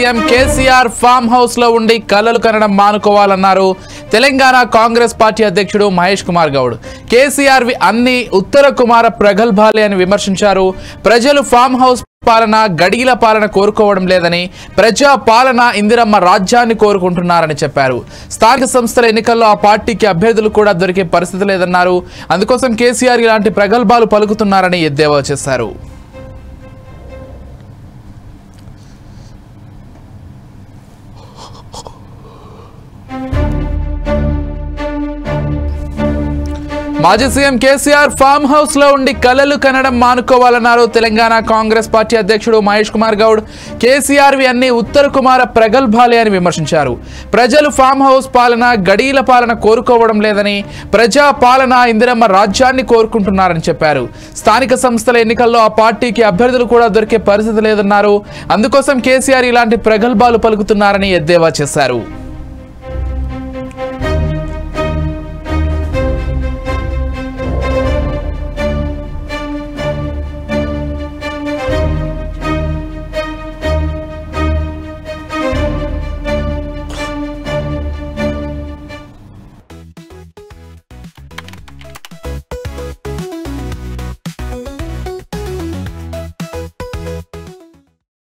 CM KCR farm house లో ఉండి కలలు కనడం మానుకోవాలన్నారు తెలంగాణ కాంగ్రెస్ పార్టీ అధ్యక్షుడు మహేష్ కుమార్ గౌడ్. కేసీఆర్ వి అన్ని ఉత్తర కుమార ప్రగల్భాలే అని విమర్శించారు. ప్రజలు ఫామ్ హౌస్ పాలన, గడిల పాలన కోరుకోవడం లేదని, ప్రజా పాలన ఇందిరమ్మ రాజ్యాన్ని కోరుకుంటున్నారని చెప్పారు. స్థానిక సంస్థల ఎన్నికల్లో ఆ పార్టీకి అభ్యర్థులు కూడా దొరికే పరిస్థితి లేదన్నారు. అందుకోసం కేసీఆర్ ఇలాంటి ప్రగల్భాలు పలుకుతున్నారని ఎద్దేవా చేశారు. మాజీ సీఎం కేసీఆర్ ఫామ్ హౌస్ లో ఉండి కలలు కనడం మానుకోవాలన్నారు తెలంగాణ కాంగ్రెస్ పార్టీ అధ్యక్షుడు మహేష్ కుమార్ గౌడ్. కేసీఆర్ వి అన్ని ఉత్తర కుమార ప్రగల్భాలే అని విమర్శించారు. ప్రజలు ఫామ్ హౌస్ పాలన, గడీల పాలన కోరుకోవడం లేదని, ప్రజా పాలన ఇందిరమ్మ రాజ్యాన్ని కోరుకుంటున్నారని చెప్పారు. స్థానిక సంస్థల ఎన్నికల్లో ఆ పార్టీకి అభ్యర్థులు కూడా దొరికే పరిస్థితి లేదన్నారు. అందుకోసం కేసీఆర్ ఇలాంటి ప్రగల్భాలు పలుకుతున్నారని ఎద్దేవా చేశారు.